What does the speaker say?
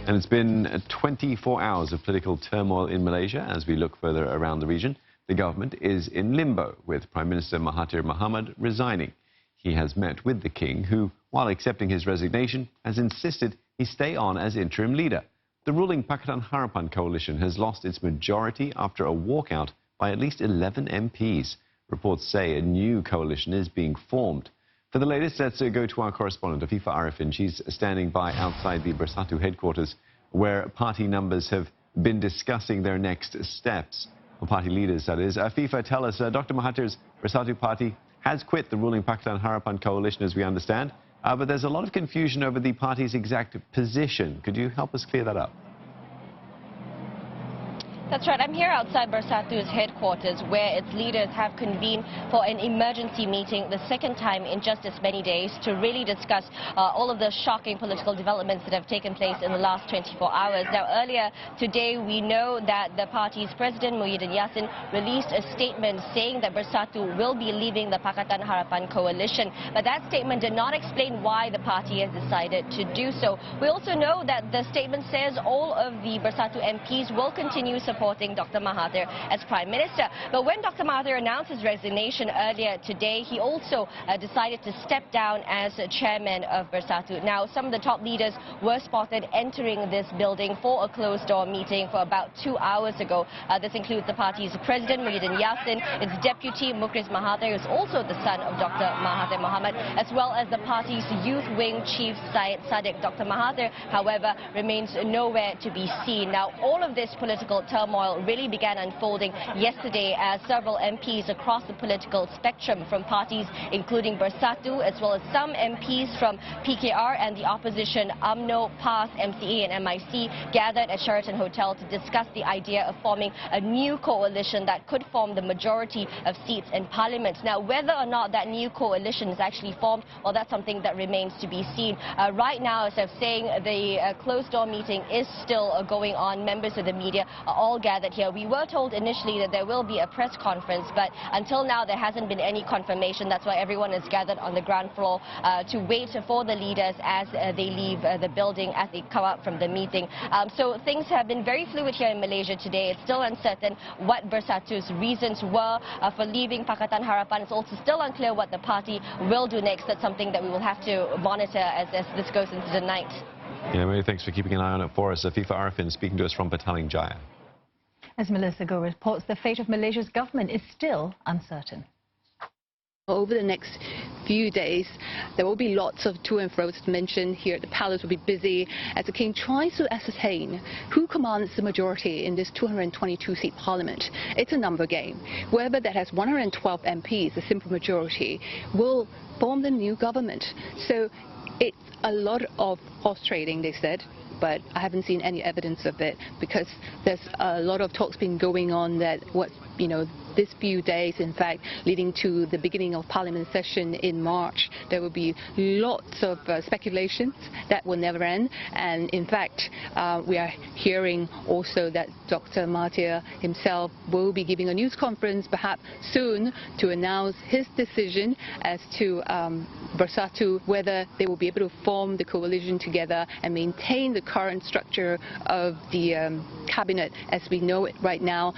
And it's been 24 hours of political turmoil in Malaysia as we look further around the region. The government is in limbo, with Prime Minister Mahathir Mohamad resigning. He has met with the king, who, while accepting his resignation, has insisted he stay on as interim leader. The ruling Pakatan Harapan coalition has lost its majority after a walkout by at least 11 MPs. Reports say a new coalition is being formed. For the latest, let's go to our correspondent, Afifa Arifin. She's standing by outside the Bersatu headquarters, where party numbers have been discussing their next steps. Well, party leaders, that is. Afifa, tell us, Dr. Mahathir's Bersatu party has quit the ruling Pakatan Harapan coalition, as we understand, but there's a lot of confusion over the party's exact position. Could you help us clear that up? That's right. I'm here outside Bersatu's headquarters, where its leaders have convened for an emergency meeting, the second time in just as many days, to really discuss all of the shocking political developments that have taken place in the last 24 hours. Now, earlier today, we know that the party's president, Muhyiddin Yassin, released a statement saying that Bersatu will be leaving the Pakatan Harapan coalition. But that statement did not explain why the party has decided to do so. We also know that the statement says all of the Bersatu MPs will continue supporting Dr. Mahathir as Prime Minister. But when Dr. Mahathir announced his resignation earlier today, he also decided to step down as chairman of Bersatu. Now, some of the top leaders were spotted entering this building for a closed-door meeting for about 2 hours ago. This includes the party's president, Muhyiddin Yassin, its deputy, Mukhris Mahathir, who is also the son of Dr. Mahathir Mohamad, as well as the party's youth wing chief, Syed Saddiq. Dr. Mahathir, however, remains nowhere to be seen. Now, all of this political turmoil really began unfolding yesterday as several MPs across the political spectrum from parties including Bersatu, as well as some MPs from PKR and the opposition UMNO, PAS, MCA and MIC gathered at Sheraton Hotel to discuss the idea of forming a new coalition that could form the majority of seats in Parliament. Now, whether or not that new coalition is actually formed, well, that's something that remains to be seen. Right now, as I'm saying, the closed-door meeting is still going on. Members of the media are all gathered here. We were told initially that there will be a press conference, but until now there hasn't been any confirmation. That's why everyone is gathered on the ground floor to wait for the leaders as they leave the building, as they come out from the meeting. So things have been very fluid here in Malaysia today. It's still uncertain what Bersatu's reasons were for leaving Pakatan Harapan. It's also still unclear what the party will do next. That's something that we will have to monitor as this goes into the night. Yeah, many thanks for keeping an eye on it for us. Afifa Arifin speaking to us from Petaling Jaya. As Melissa Go reports, the fate of Malaysia's government is still uncertain. Over the next few days, there will be lots of to and fro. As mentioned here, the palace will be busy as the king tries to ascertain who commands the majority in this 222-seat parliament. It's a number game. Whoever that has 112 MPs, a simple majority, will form the new government. So it's a lot of horse trading, they said, but I haven't seen any evidence of it because there's a lot of talks been going on that this few days, in fact, leading to the beginning of Parliament session in March, there will be lots of speculations that will never end. And in fact, we are hearing also that Dr. Mahathir himself will be giving a news conference perhaps soon to announce his decision as to Bersatu, whether they will be able to form the coalition together and maintain the current structure of the cabinet as we know it right now.